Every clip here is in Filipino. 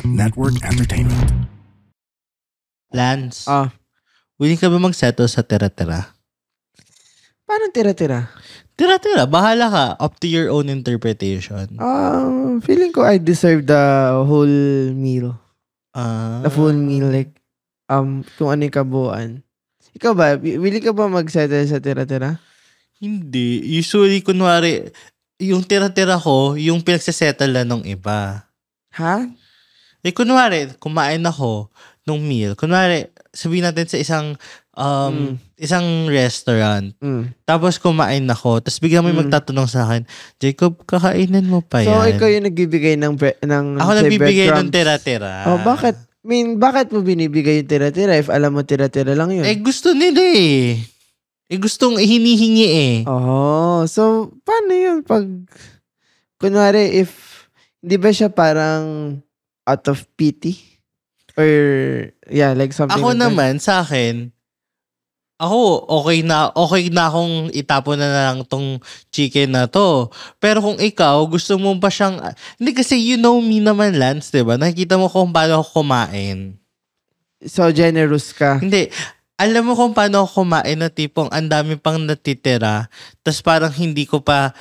Network Entertainment. Lance, willing ka ba mag-settle sa tira-tira? Paano tira-tira? Tira-tira, bahala ka. Up to your own interpretation. Feeling ko I deserve the whole meal. The full meal, like, kung ano yung kabuuan. Ikaw ba? Willing ka ba mag-settle sa tira-tira? Hindi. Usually, kunwari, yung tira-tira ko, yung pinagsasettle na nung iba. Ha? Like, kunwari, kumain ako nung meal. Kunwari, sabihin natin sa isang restaurant. Tapos kumain ako. Tapos bigla may magtatanong sa akin, Jacob, kakainin mo pa yan? So, ikaw yung nagbibigay ng ako nagbibigay ng tira-tira. Bakit? Bakit mo binibigay yung tira-tira if alam mo tira-tira lang yun? Gusto nila eh. Gustong hinihingi eh. So, paano yun pag, kunwari, if, hindi ba siya parang out of pity? Or, yeah, like something ako like naman, sa akin, okay na akong itapon na lang tong chicken na to. Pero kung ikaw, gusto mo pa siyang, hindi kasi you know me naman, Lance, diba? Nakikita mo kung paano ako kumain. So, generous ka? Hindi. Alam mo kung paano ako kumain na tipong ang dami pang natitira. Tapos parang hindi ko pa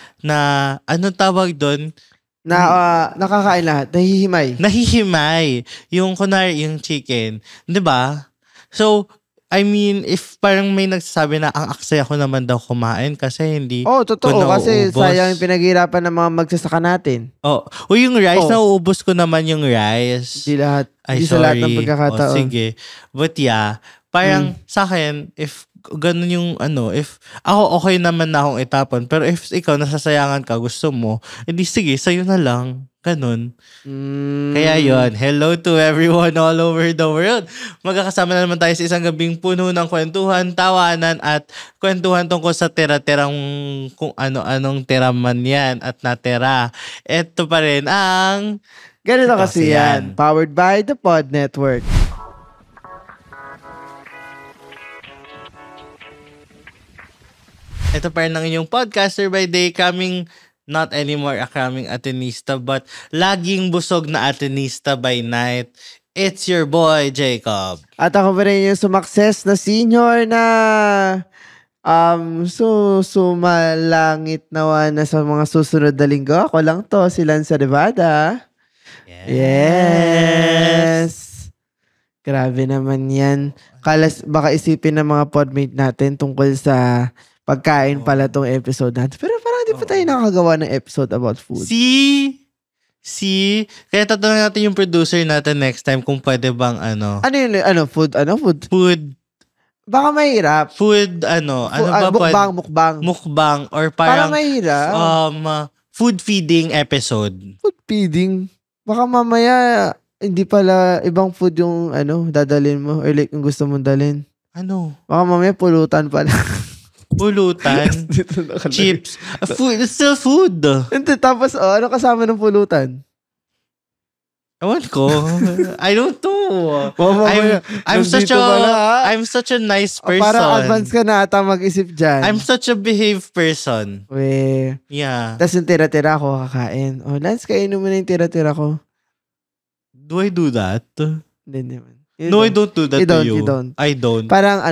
anong tawag doon? Nakakain lahat. Nahihimay. Yung kunwari, yung chicken. Diba? So, I mean, if parang may nagsasabi na ang aksaya ko naman daw kumain kasi hindi totoo. Kasi sayang yung pinaghirapan ng mga magsasaka natin. Yung rice, nauubos ko naman yung rice. Di lahat. Ay, sa lahat ng pagkakataon. Sige. But yeah, parang sa akin, if ganun yung if ako okay naman na akong itapon, pero if ikaw nasasayangan ka, gusto mo, edi sige, sa'yo na lang. Ganun. Kaya yun, hello to everyone all over the world. Magkakasama na naman tayo sa isang gabing puno ng kwentuhan, tawanan, at kwentuhan tungkol sa tira-tirang kung ano-anong tira man yan at natira. Ito pa rin ang ganito kasi yan. Powered by the Pod Network. Ito pa rin ang inyong podcaster by day, coming not anymore a coming Atenista, but laging busog na Atenista by night. It's your boy, Jacob. At ako pa rin yung sumakses na senior na sumalangit nawa na sa mga susunod na linggo. Ako lang to, si Lance Nevada. Yes. Grabe naman yan. Baka isipin ng mga podmate natin tungkol sa pagkain pala tong episode natin. Pero parang di pa tayo nakagawa ng episode about food. See? Kaya tatanungin natin yung producer natin next time kung pwede bang Ano yun? Food? Food. Baka mahirap. Food, Mukbang. Mukbang. Or parang, mahirap. Food feeding episode. Food feeding? Baka mamaya, hindi pala ibang food yung dadalhin mo. Or like yung gusto mong dalhin. Baka mamaya pulutan pala. Pulutan? Chips? Food, it's still food. Hindi, tapos ano kasama ng pulutan? Ewan ko. I don't know. I'm such a nice person. Parang advance ka na ata mag-isip dyan. I'm such a behaved person. Yeah. Tapos yung tira-tira ko kakain. Lance, kainin mo na yung tira-tira ko. Do I do that? Hindi naman. I don't do that to you. You don't. I don't. Parang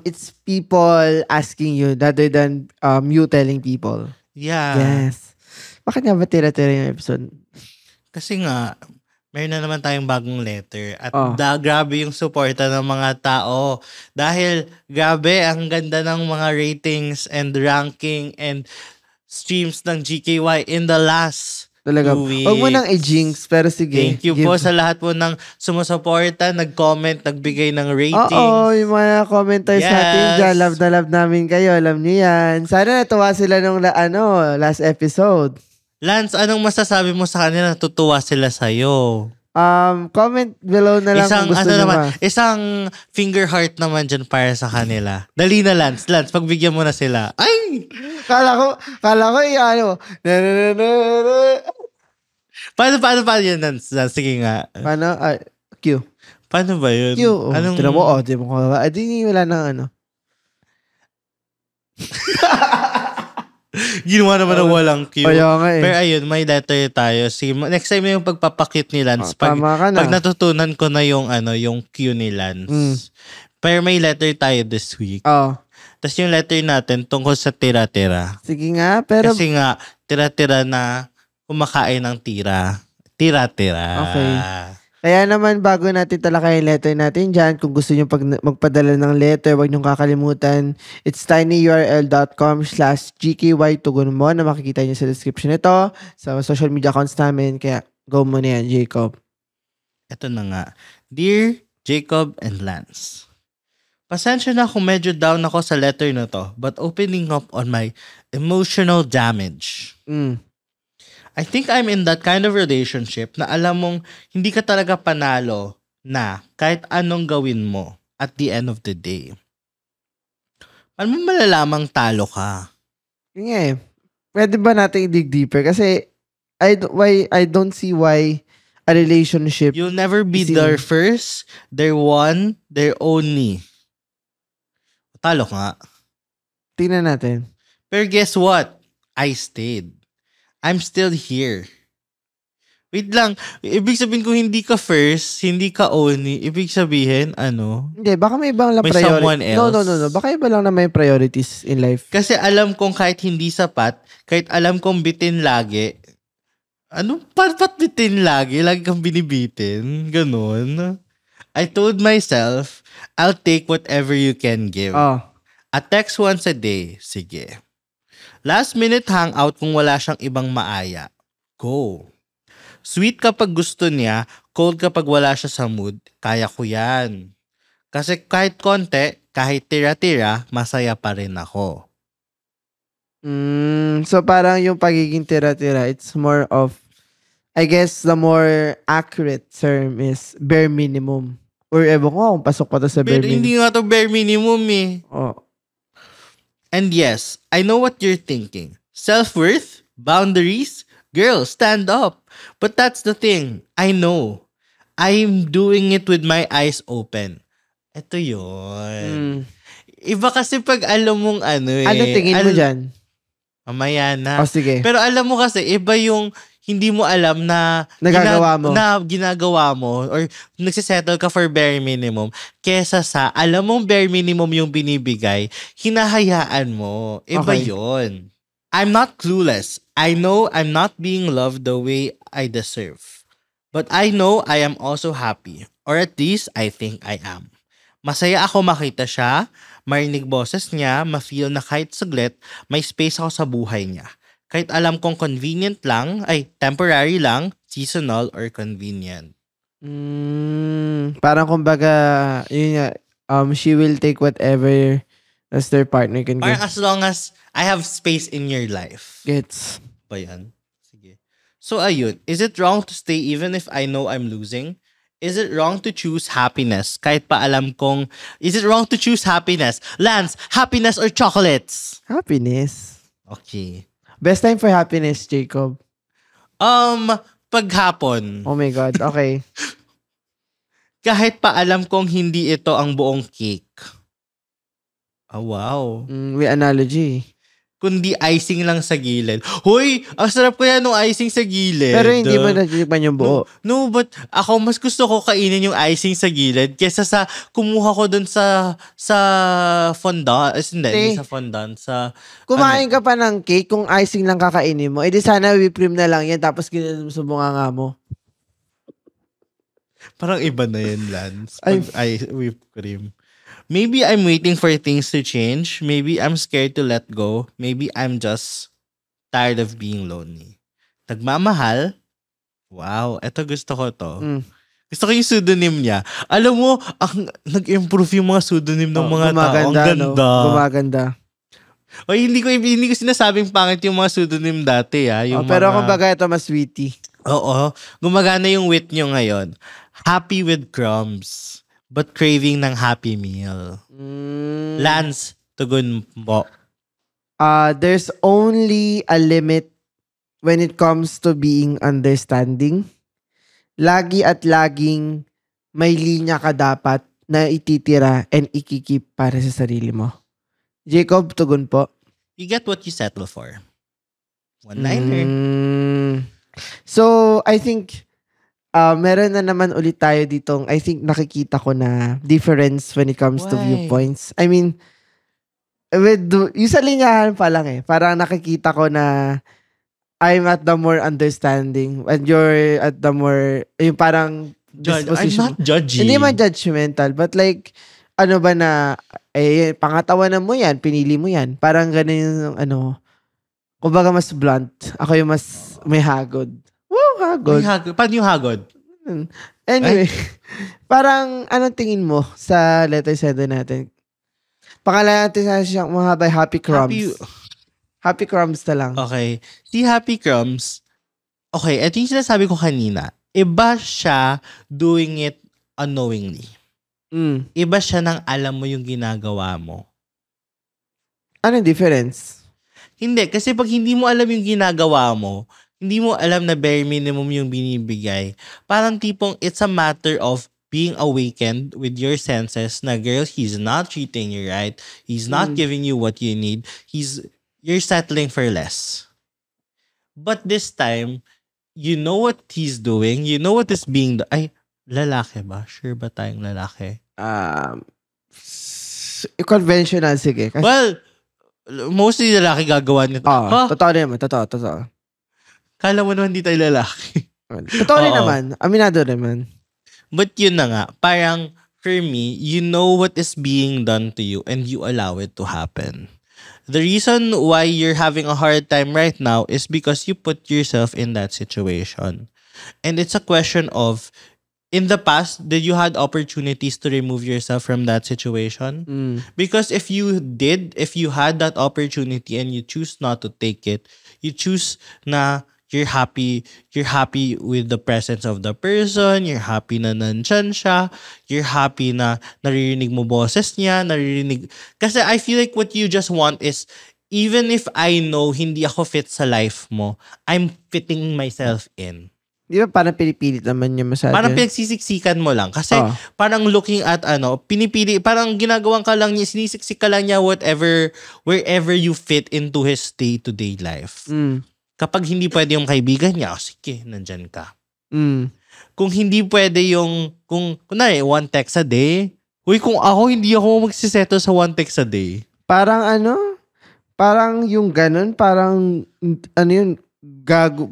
it's people asking you rather than you telling people. Yeah. Yes. Bakit nga ba tira-tira yung episode? Kasi nga, mayroon na naman tayong bagong letter. At grabe yung suporta ng mga tao. Dahil grabe, ang ganda ng mga ratings and ranking and streams ng GKY in the last talaga. 2 weeks. Huwag mo nang i-jinx, pero sige. Thank you po sa lahat po ng sumusuporta, nag-comment, nagbigay ng ratings. Yung mga commenters natin dyan, love na love namin kayo, alam niyo yan. Sana natuwa sila nung last episode. Lance, anong masasabi mo sa kanila? Tutuwa sila sa'yo. Comment below na lang kung gusto nyo. Isang finger heart naman dyan para sa kanila. Dali na, Lance. Lance, pagbigyan mo na sila. Ay! Kala ko, Paano yun, Lance? Sige nga. Paano? Q. Paano ba yun? Q. Tira mo, di mo ko. Di wala nang Ginawa naman ng walang cue. Kaya nga Pero ayun, may letter tayo. Sige, next time yung pagpapakit ni Lance. Tama ka na. Pag natutunan ko na yung cue ni Lance. Pero may letter tayo this week. Tapos yung letter natin tungkol sa tira-tira. Sige nga, pero... Kasi nga, tira-tira na kumakain ng tira. Tira-tira. Okay. Kaya naman, bago natin talakay yung letter natin dyan, kung gusto nyo magpadala ng letter, huwag nyo kakalimutan. It's tinyurl.com/gky. Tugon mo na makikita nyo sa description nito, sa social media accounts namin. Kaya, go mo na yan, Jacob. Ito na nga. Dear Jacob and Lance, pasensya na kung medyo down ako sa letter na to, but opening up on my emotional damage. I think I'm in that kind of relationship na alam mong hindi ka talaga panalo na kahit anong gawin mo at the end of the day. Paano mo malalamang talo ka? Yun nga eh. Pwede ba natin i-dig deeper? Kasi I don't see why a relationship... You'll never be their first, their one, their only. Talo nga. Tingnan natin. Pero guess what? I stayed. I'm still here. Wait lang. Ibig sabihin kung hindi ka first, hindi ka only, ibig sabihin, Hindi, baka may ibang lang may priority. someone else. No. Baka iba lang na may priorities in life. Kasi alam kong kahit hindi sapat, kahit alam kong bitin lagi, pat bitin lagi? Lagi kang binibitin. Ganon. I told myself, I'll take whatever you can give. A text once a day. Sige. Last minute hangout kung wala siyang ibang maaya. Go. Sweet kapag gusto niya, cold kapag wala siya sa mood, kaya ko yan. Kasi kahit konti, kahit tira-tira, masaya pa rin ako. So parang yung pagiging tira-tira, it's more of, I guess the more accurate term is bare minimum. Or ewan ko kung pasok pa to sa bare minimum. Hindi nga to bare minimum eh. And yes, I know what you're thinking. Self-worth? Boundaries? Girl, stand up. But that's the thing. I know. I'm doing it with my eyes open. Ito yun. Iba kasi pag alam mong Ano tingin mo dyan? Mamaya na. Sige. Pero alam mo kasi, iba yung hindi mo alam na ginagawa mo or nagsisettle ka for bare minimum kesa sa alam mong bare minimum yung binibigay, hinahayaan mo. Iba yun. I'm not clueless. I know I'm not being loved the way I deserve. But I know I am also happy. Or at least, I think I am. Masaya ako makita siya, marinig boses niya, ma-feel na kahit saglit, may space ako sa buhay niya. Kahit alam kong convenient lang, temporary lang, seasonal or convenient. Parang kumbaga, yun nga, she will take whatever as their partner can give. Parang as long as I have space in your life. Gets. Ba yan? Sige. So ayun, is it wrong to stay even if I know I'm losing? Is it wrong to choose happiness? Kahit pa alam kong, is it wrong to choose happiness? Lance, happiness or chocolates? Happiness. Okay. Best time for happiness, Jacob? Paghapon. Oh my God, okay. Kahit pa alam kong hindi ito ang buong cake. Oh, wow. May analogy. Kundi icing lang sa gilid. Hoy, ang sarap kaya nung icing sa gilid. Pero hindi mo natikman yung buo. No, but ako mas gusto ko kainin yung icing sa gilid kesa sa kumuha ko dun sa fondant. Hindi sa fondant. Kumain ka pa ng cake kung icing lang kakainin mo. Edi sana whipped cream na lang yan tapos ginanong sa bunganga mo. Parang iba na yun, Lance. Whipped cream. Maybe I'm waiting for things to change. Maybe I'm scared to let go. Maybe I'm just tired of being lonely. Nagmamahal? Wow, eto gusto ko to. Gusto ko yung pseudonym niya. Alam mo, nag-improve yung mga pseudonym ng mga tao. Ang ganda. No? Gumaganda. O, hindi ko sinasabing pangit yung mga pseudonym dati. Pero kumbaga ito mas witty. Oo. Gumagana yung wit nyo ngayon. Happy with crumbs. But craving ng Happy Meal. Lance, tugon mo. There's only a limit when it comes to being understanding. Lagi at laging may linya ka dapat na ititira and ikikip para sa sarili mo. Jacob, tugon po. you get what you settle for. One-liner. So, I think, meron na naman ulit tayo ditong, I think nakikita ko na difference when it comes to Why? viewpoints. I mean, yung sa linyahan pa lang parang nakikita ko na I'm at the more understanding and you're at the more, yung parang I'm not judging. Hindi man judgmental, but like, ano ba na, pangatawanan mo yan, pinili mo yan. Parang ganun yung, kumbaga mas blunt. Ako yung mas may hagod. Wow, hagod. Paano yung hagod? Anyway, parang anong tingin mo sa letter sender natin? Pangalan natin sa siyang mahaba, Happy Crumbs. Happy Crumbs na lang. Okay. Si Happy Crumbs, okay, ito yung sinasabi ko kanina. Iba siya doing it unknowingly. Iba siya nang alam mo yung ginagawa mo. Anong difference? Hindi, kasi pag hindi mo alam yung ginagawa mo, hindi mo alam na bare minimum yung binibigay, parang tipong it's a matter of being awakened with your senses na, girl, he's not treating you right. He's not giving you what you need. You're settling for less. But this time, you know what he's doing. You know what is being ay, lalaki ba? Sure ba tayong lalaki? Conventional, sige. Kasi, well, mostly lalaki gagawa nito. Totoo naman. Totoo. Kala mo naman hindi tayo lalaki. Totoo rin naman. Aminado naman. But yun na nga, parang for me, you know what is being done to you and you allow it to happen. The reason why you're having a hard time right now is because you put yourself in that situation. And it's a question of, in the past, did you had opportunities to remove yourself from that situation? Because if you had that opportunity and you choose not to take it, you choose na you're happy with the presence of the person, you're happy na nandyan siya, you're happy na naririnig mo boses niya, kasi I feel like what you just want is, even if I know hindi ako fit sa life mo, I'm fitting myself in. Di ba parang pinipilit naman niya masyado? Parang pinagsisiksikan mo lang. Kasi parang looking at pinipili, parang ginagawan ka lang niya, sinisiksik ka lang niya wherever you fit into his day-to-day life. Kapag hindi pwede yung kaibigan niya, sige, nandyan ka. Kung hindi pwede kunwari, one text a day, kung ako, hindi ako magsiseto sa one text a day. Parang parang yung ganun, parang, yun,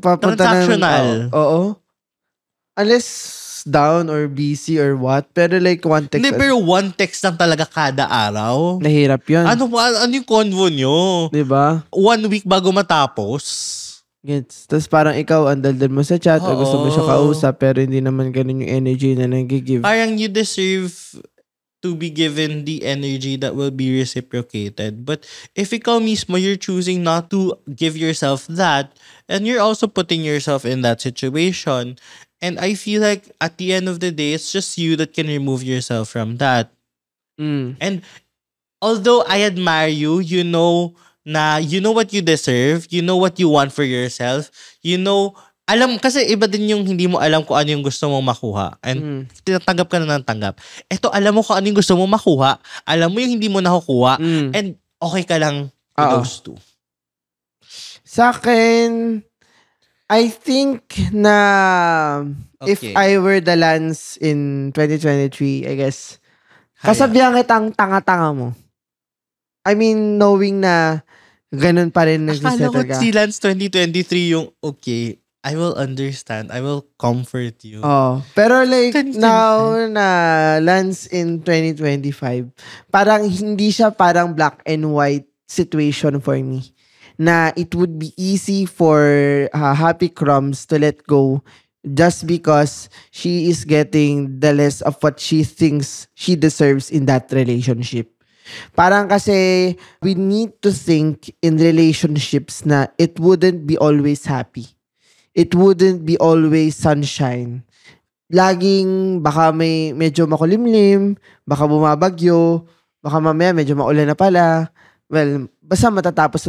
papunta transactional. Oo. Unless down or busy or what. Pero like one text. Hindi, pero one text lang talaga kada araw. Nahirap yun. Ano yung convo nyo? Diba? 1 week bago matapos. Gets. Tapos parang ikaw, andaldal mo sa chat o gusto mo siya kausap pero hindi naman ganun yung energy na nag-give. Parang you deserve to be given the energy that will be reciprocated. But if ikaw mismo, you're choosing not to give yourself that, and you're also putting yourself in that situation. And I feel like at the end of the day, it's just you that can remove yourself from that. And although I admire you, you know what you deserve, you know what you want for yourself, kasi iba din yung hindi mo alam kung ano yung gusto mong makuha. And tinatanggap ka na ng tanggap. Ito, alam mo kung ano yung gusto mong makuha. Alam mo yung hindi mo nakukuha. And okay ka lang with those two. Sa akin, I think na if I were the Lance in 2023, I guess, kasabihan kitang tanga-tanga mo. I mean, knowing na ganun pa rin nag-settle ka. Akala ko si Lance 2023 yung I will understand. I will comfort you. Pero like now na Lance in 2025, parang hindi siya parang black and white situation for me. Na it would be easy for Happy Crumbs to let go just because she is getting the less of what she thinks she deserves in that relationship. Parang kasi we need to think in relationships na it wouldn't be always happy. It wouldn't be always sunshine. Laging baka may medyo makulimlim, baka bumabagyo, baka mamaya medyo maulan na pala. Well, basta matatapos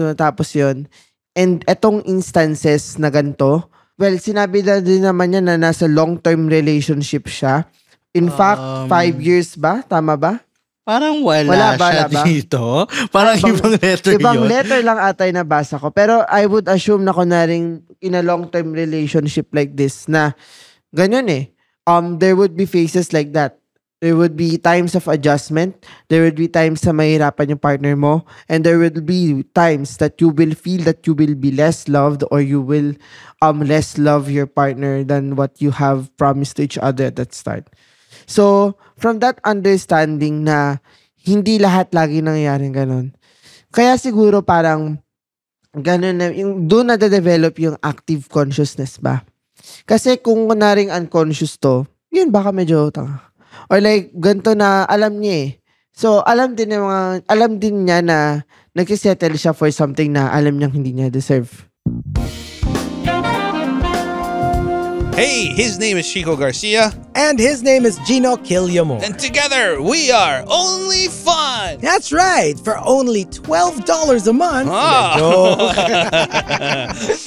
yun. And etong instances na ganito, well, sinabi na din naman niya na nasa long-term relationship siya. In fact, 5 years ba? Tama ba? Parang wala siya ba? dito. Parang ibang letter Ibang yun. letter lang ata yung nabasa ko. Pero I would assume na kunaring in a long-term relationship like this na ganyan eh. There would be phases like that. There would be times of adjustment. There would be times na mahirapan yung partner mo. And there will be times that you will feel that you will be less loved or you will less love your partner than what you have promised to each other at that start. So, from that understanding na hindi lahat lagi nangyayaring ganun. Kaya siguro parang ganun na, doon na-develop yung active consciousness ba? Kasi kung kunaring unconscious to, yun baka medyo tanga. Or like, ganito na alam niya eh. So, alam din niya na nagsisettle siya for something na alam niyang hindi niya deserve. Hey, his name is Chico Garcia. And his name is Gino Quillamor. And together, we are Only Fun. That's right, for only $12 a month.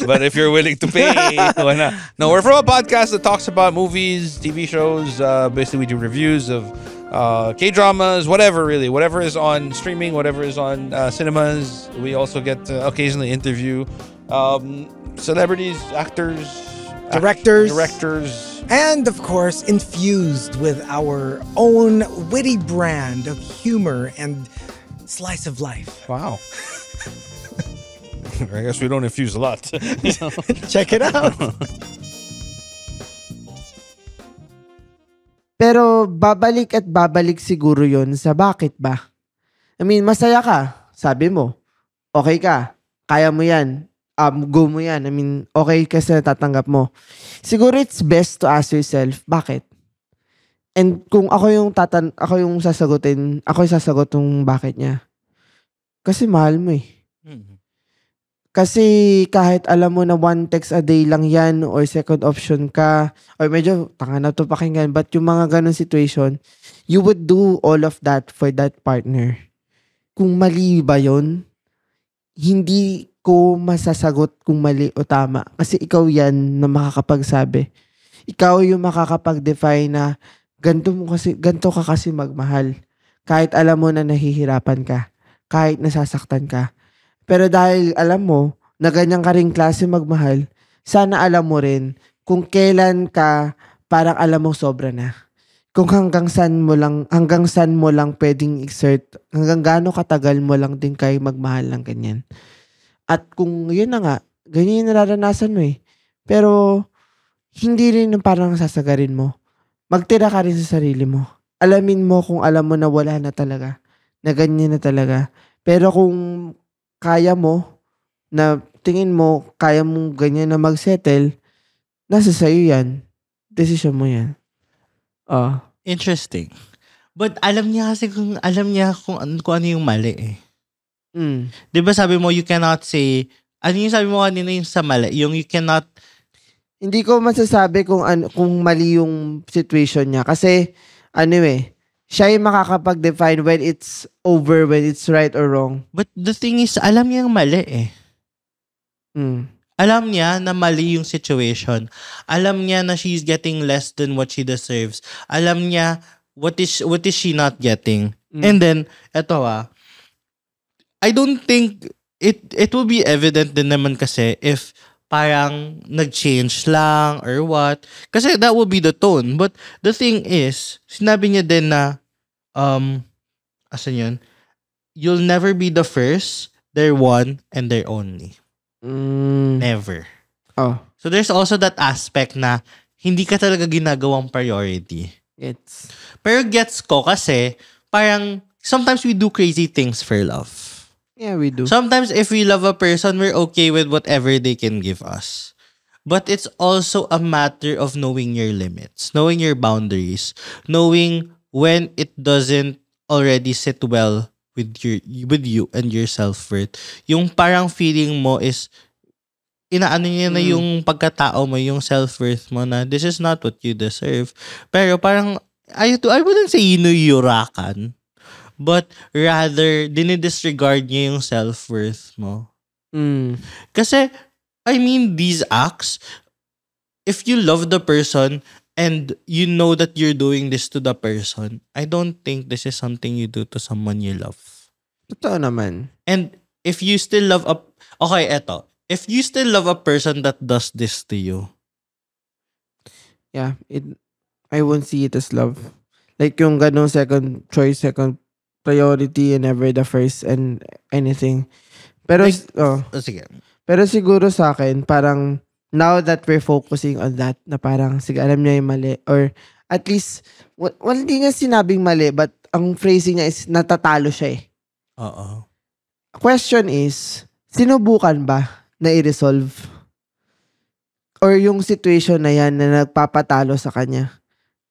But if you're willing to pay, why not? No, we're from a podcast that talks about movies, TV shows. Basically, we do reviews of K-dramas, whatever really. Whatever is on streaming, whatever is on cinemas. We also get to occasionally interview celebrities, actors, directors, and of course infused with our own witty brand of humor and slice of life. Wow. I guess we don't infuse a lot. Check it out. Pero babalik at babalik siguro yon sa bakit ba? I mean, masaya ka, sabi mo. Okay ka, kaya mo yan. Go mo yan. I mean, okay kasi natatanggap mo. Siguro it's best to ask yourself, bakit? And kung ako yung sasagot ng bakit niya. Kasi mahal mo eh. Kasi kahit alam mo na one text a day lang yan or second option ka or medyo tanga na to pakinggan but yung mga ganun situation, you would do all of that for that partner. Kung mali ba yun, hindi ko masasagot kung mali o tama. Kasi ikaw yan na makakapagsabi. Ikaw yung makakapag-define na ganito ka kasi magmahal. Kahit alam mo na nahihirapan ka. Kahit nasasaktan ka. Pero dahil alam mo na ganyan ka rin klase magmahal, sana alam mo rin kung kailan ka parang alam mo sobra na. Kung hanggang saan mo lang pwedeng exert, hanggang gaano katagal mo lang din kayo magmahal ng ganyan. At kung yun na nga, ganyan yung nararanasan mo eh. Pero, hindi rin yung parang sasagarin mo. Magtira ka rin sa sarili mo. Alamin mo kung alam mo na wala na talaga. Na ganyan na talaga. Pero kung kaya mo, na tingin mo, kaya mong ganyan na mag-settle, nasa sayo yan. Desisyon mo yan. Interesting. But alam niya kung ano yung mali eh. Di ba sabi mo, you cannot say, ano yung sabi mo kanina yung sa mali? Yung you cannot... Hindi ko masasabi kung mali yung situation niya. Kasi, siya yung makakapag-define when it's over, when it's right or wrong. But the thing is, alam niya yung mali eh. Alam niya na mali yung situation. Alam niya na she's getting less than what she deserves. Alam niya what is she not getting. And then, eto I don't think it will be evident din naman kasi if parang nag-change lang or what. Kasi that will be the tone. But the thing is, sinabi niya din na, asan yun? You'll never be the first, their one, and their only. Never. So there's also that aspect na hindi ka talaga ginagawang priority. Pero gets ko kasi parang sometimes we do crazy things for love. Yeah, we do. Sometimes if we love a person, we're okay with whatever they can give us. But it's also a matter of knowing your limits, knowing your boundaries, knowing when it doesn't already sit well with you and your self-worth. Yung parang feeling mo is inaano niya na yung pagkatao mo, yung self-worth mo na this is not what you deserve. Pero parang I wouldn't say inuyurakan. But rather, dinidisregard niya yung self-worth mo. Kasi, I mean, these acts, if you love the person, and you know that you're doing this to the person, I don't think this is something you do to someone you love. Totoo naman. And if you still love if you still love a person that does this to you, Yeah, I won't see it as love. Like yung ganong second choice, second priority, and never the first and anything. Pero, sige. pero siguro sa akin, parang now that we're focusing on that, na parang, sige, alam niya yung mali. Or at least, hindi nga sinabing mali, but ang phrasing niya is natatalo siya eh. Oo. Question is, sinubukan ba na i-resolve? Or yung situation na yan na nagpapatalo sa kanya,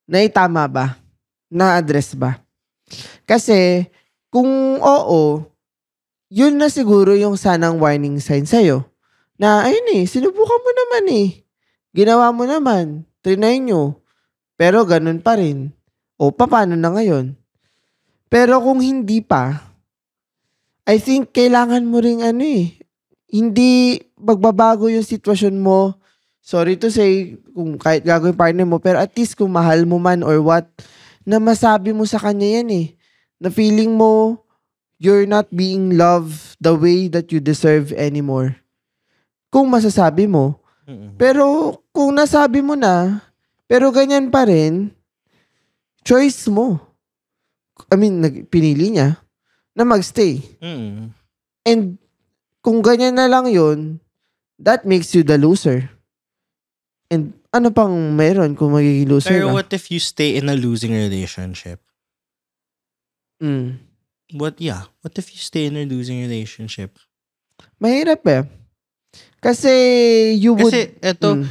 naitama ba? Na-address ba? Kasi, kung oo, yun na siguro yung sanang warning sign sa'yo. Na, ayun sinubukan mo naman Ginawa mo naman. Trinay nyo. Pero ganun pa rin. O, paano na ngayon? Pero kung hindi pa, I think kailangan mo ring hindi magbabago yung sitwasyon mo. Sorry to say, kung kahit gagawin partner mo, pero at least kung mahal mo man or what, na masabi mo sa kanya yan na feeling mo, you're not being loved the way that you deserve anymore. Kung masasabi mo. Pero kung nasabi mo na, pero ganyan pa rin, choice mo. I mean, pinili niya na magstay. And kung ganyan na lang yun, that makes you the loser. And ano pang meron kung magiging loser Pero ka? what if you stay in a losing relationship? What if you stay in a losing relationship? Mahirap Kasi you would... Kasi eto,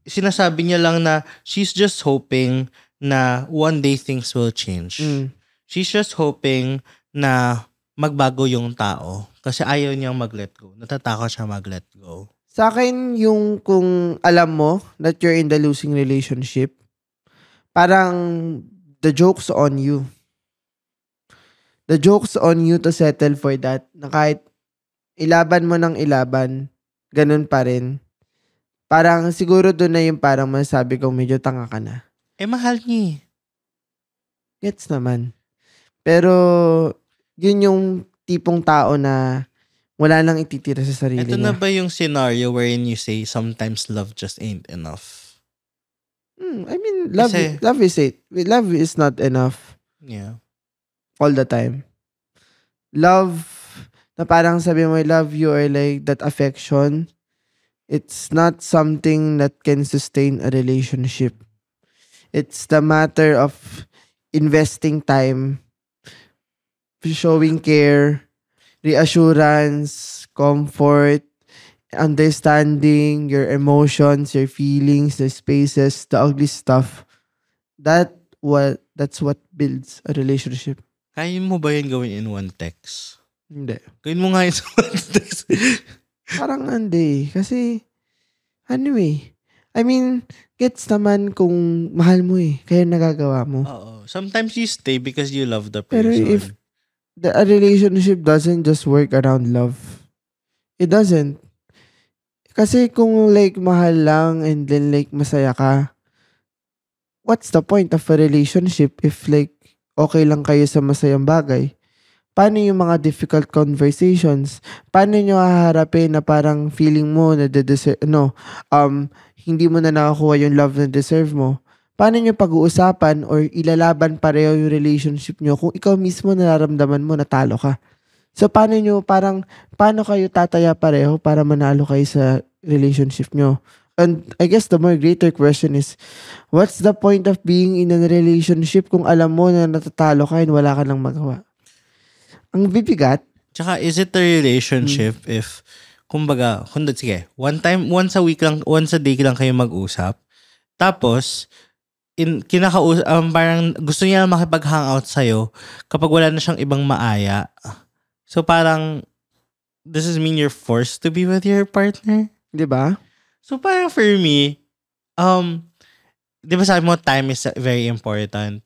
sinasabi niya lang na she's just hoping na one day things will change. She's just hoping na magbago yung tao kasi ayaw niyang mag-let go. Natatakot siya mag-let go. Sa akin, yung kung alam mo that you're in the losing relationship, parang the joke's on you. The joke's on you to settle for that. Na kahit ilaban mo ng ilaban, ganun pa rin. Parang siguro doon na yung parang masasabi kong medyo tanga ka na. Mahal niya. Gets naman. Pero, yun yung tipong tao na wala nang ititira sa sarili Ito niya. na ba yung scenario wherein you say sometimes love just ain't enough? I mean, love is not enough. Yeah. All the time. Love, na parang sabi mo, I love you, or like that affection, it's not something that can sustain a relationship. It's the matter of investing time, showing care, reassurance, comfort, understanding your emotions, your feelings, the spaces, the ugly stuff. That's what builds a relationship. Kaya mo ba yun gawin in one text? Hindi. Gawin mo nga yun sa one text. Parang hindi. Kasi, I mean, gets naman kung mahal mo kaya nagagawa mo. Oo. Sometimes you stay because you love the person. Pero if a relationship doesn't just work around love, it doesn't. Kasi kung like mahal lang and then like masaya ka, what's the point of a relationship if like okay lang kayo sa masayang bagay? Paano yung mga difficult conversations? Paano nyo haharapin na parang feeling mo na hindi mo na nakakuha yung love na deserve mo? Paano nyo pag-uusapan or ilalaban pareho yung relationship nyo kung ikaw mismo nararamdaman mo natalo ka? So paano kayo tataya pareho para manalo kayo sa relationship nyo? And I guess the more greater question is, what's the point of being in a relationship kung alam mo na natatalo ka and wala ka nang magawa? Ang bibigat. Tsaka, is it a relationship if, kumbaga, sige, once a day lang kayo mag-usap, tapos, parang gusto niya makipag-hangout sa'yo kapag wala na siyang ibang maaya. So, parang, does this mean you're forced to be with your partner? Diba? So, parang for me, di ba sabi mo, time is very important.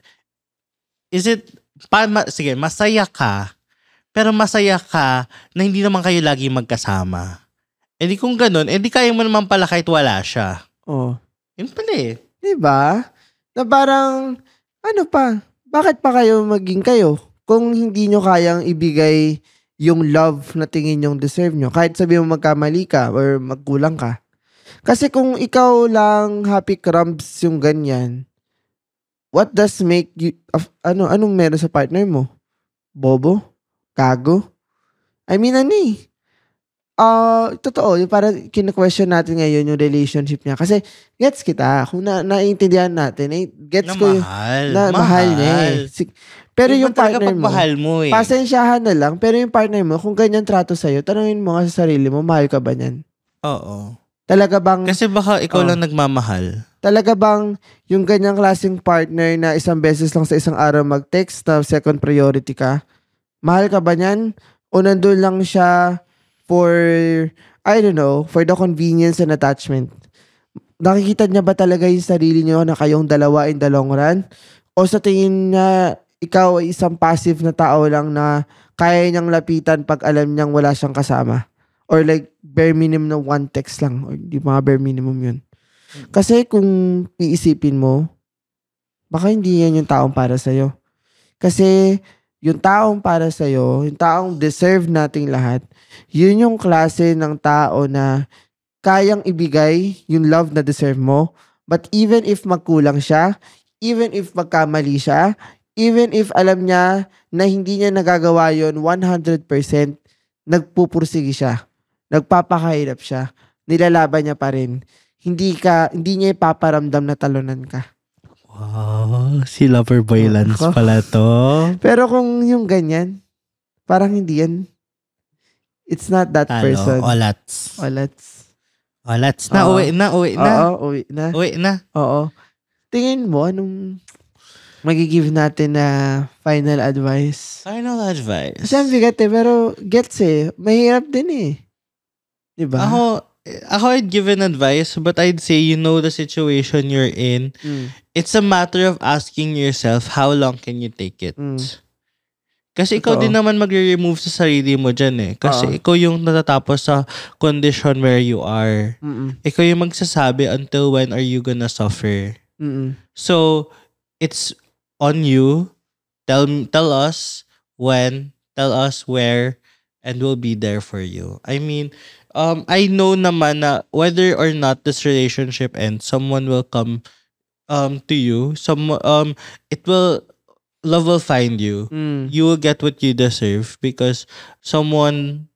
Is it, sige, masaya ka, pero masaya ka na hindi naman kayo lagi magkasama. E di kung ganun, di kaya mo naman pala kahit wala siya. Oh. Yun pala Diba? Na parang, ano pa? Bakit pa kayo maging kayo? Kung hindi nyo kayang ibigay yung love na tingin nyong deserve nyo. Kahit sabi mo magkamali ka or magkulang ka. Kasi kung ikaw lang happy crumbs yung ganyan, what does make you, anong meron sa partner mo? Bobo? Gago? I mean, totoo, yung parang kina-question natin ngayon yung relationship niya. Kasi, gets kita. Kung naiintindihan natin, gets Na ko yung, mahal niya eh. Pero yung partner mo, mahal mo eh. pasensyahan na lang, pero yung partner mo, kung ganyan trato sa'yo, tanungin mo nga sa sarili mo, mahal ka ba niyan? Oo. Talaga bang, Kasi baka ikaw lang nagmamahal. talaga bang yung ganyang klaseng partner na isang beses lang sa isang araw mag-text na second priority ka, mahal ka ba niyan? O nandun lang siya for, I don't know, for the convenience and attachment? Nakikita niya ba talaga yung sarili niyo na kayong dalawa in the long run? O sa tingin niya, ikaw ay isang passive na tao lang na kaya niyang lapitan pag alam niyang wala siyang kasama? Or like, bare minimum na one text lang. Or di mga bare minimum yun. Kasi kung iisipin mo, baka hindi yan yung taong para sa'yo. Kasi yung taong para sa'yo, yung taong deserve nating lahat, yun yung klase ng tao na kayang ibigay yung love na deserve mo. But even if magkulang siya, even if magkamali siya, even if alam niya na hindi niya nagagawa yun 100%, nagpupursige siya. Nagpapakahirap siya. Nilalaban niya pa rin. Hindi niya ipaparamdam na talunan ka. Wow, si Loverboy Lance pala to. Pero kung yung ganyan, parang hindi yan. It's not that person. Olats. Oo. Uwi na. Oo, uwi na. Oo. Tingin mo, anong magigive natin na final advice? Final advice? Kasi ang bigat eh, pero gets eh. Mahirap din eh. Diba? Ako I'd give an advice, but I'd say you know the situation you're in. It's a matter of asking yourself, how long can you take it? Kasi ikaw din naman magre-remove sa sarili mo dyan eh. Kasi ikaw yung natatapos sa condition where you are. Ikaw yung magsasabi until when are you gonna suffer. So, it's on you. Tell us when, tell us where, and we'll be there for you. I mean, I know naman na whether or not this relationship ends, someone will come to you. Love will find you. You will get what you deserve because someone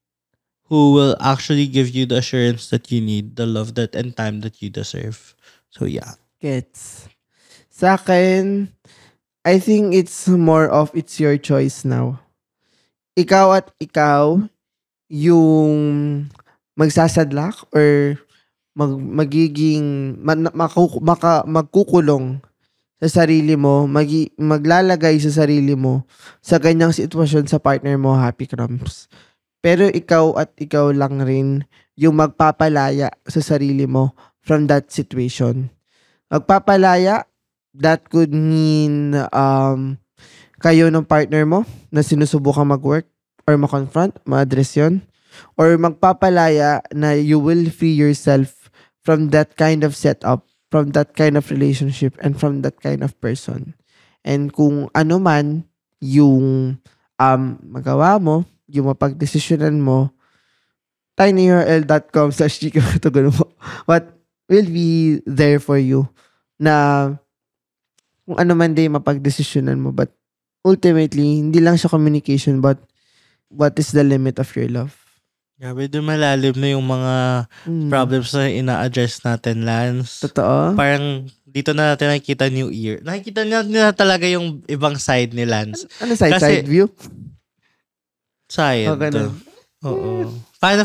who will actually give you the assurance that you need, the love that and time that you deserve. So yeah. Gets. Sa akin, I think it's more of it's your choice now. Ikaw at ikaw yung magsasadlak or magkukulong sa sarili mo, maglalagay sa sarili mo sa ganyang sitwasyon sa partner mo, happy crumbs. Pero ikaw at ikaw lang rin yung magpapalaya sa sarili mo from that situation. Magpapalaya, that could mean kayo ng partner mo na sinusubukan mag-work or ma-confront, ma-address yun. Or magpapalaya na you will free yourself from that kind of setup, from that kind of relationship, and from that kind of person. And kung ano man yung magawa mo, yung mapagdesisyonan mo, tinyurl.com/chikatugon mo. What will be there for you na kung ano man din mapagdesisyonan mo. But ultimately, hindi lang siya communication, but what is the limit of your love? Grabe, doon malalim na yung mga problems na ina-address natin, Lance. Totoo? Parang dito na natin nakikita New Year. Nakikita na talaga yung ibang side ni Lance. Ano side? Kasi, side view? Side. Okay na. Oo. Paano?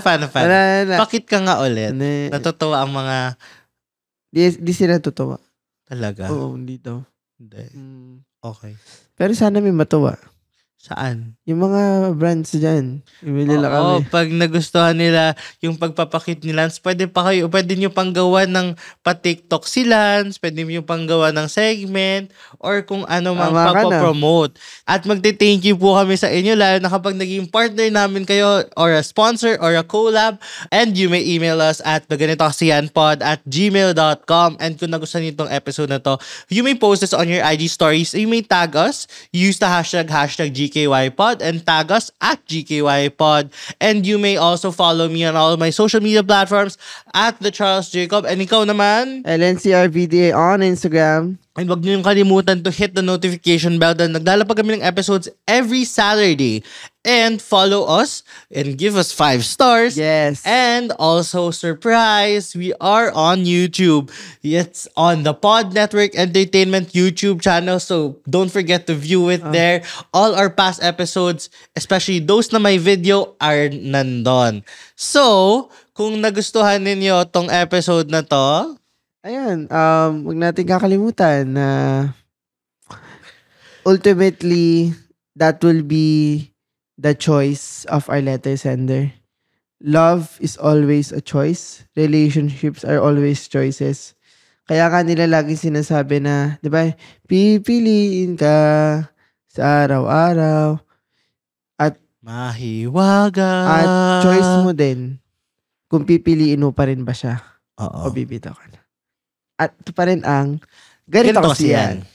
Pakit ka nga ulit. Natutuwa ang mga... Di sila tutuwa. Talaga? Oo, hindi daw. Hindi. Okay. Pero sana may matuwa. Saan? Yung mga brands dyan. Bibili lang kami. Oo, pag nagustuhan nila yung pagpapakit ni Lance, pwede nyo pang gawa ng pa-TikTok si Lance, pwede nyo pang gawa ng segment, or kung ano mang Tama ka na. papapromote. At magte-thank you po kami sa inyo, lalo na kapag naging partner namin kayo, or a sponsor, or a collab, and you may email us at ganitokasiyanpod@gmail.com. And kung nagustuhan nyo itong episode na to, you may post this on your IG stories, you may tag us, use the hashtag GKYPod and tag us at GKYPod. And you may also follow me on all of my social media platforms at The Charles Jacob. And ikaw naman? LNCRVDA on Instagram. And wag niyo yung kalimutan to hit the notification bell dahil naglalapag kami ng episodes every Saturday. And follow us and give us 5 stars. Yes. And also, surprise, we are on YouTube. It's on the Pod Network Entertainment YouTube channel. So don't forget to view it there. All our past episodes, especially those na may video, are nandun. So, kung nagustuhan ninyo tong episode na to, Ayan, huwag natin kakalimutan na ultimately, that will be the choice of our letter sender. Love is always a choice. Relationships are always choices. Kaya ka nila lagi sinasabi na, di ba, pipiliin ka sa araw-araw. mahiwaga. At choice mo din kung pipiliin mo pa rin ba siya Oo. o bibitaw ka na. At ito pa rin ang ganito kasi yan.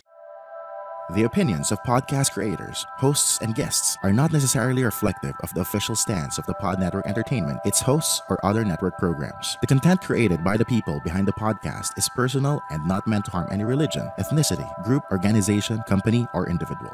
The opinions of podcast creators, hosts, and guests are not necessarily reflective of the official stance of the Pod Network Entertainment, its hosts, or other network programs. The content created by the people behind the podcast is personal and not meant to harm any religion, ethnicity, group, organization, company, or individual.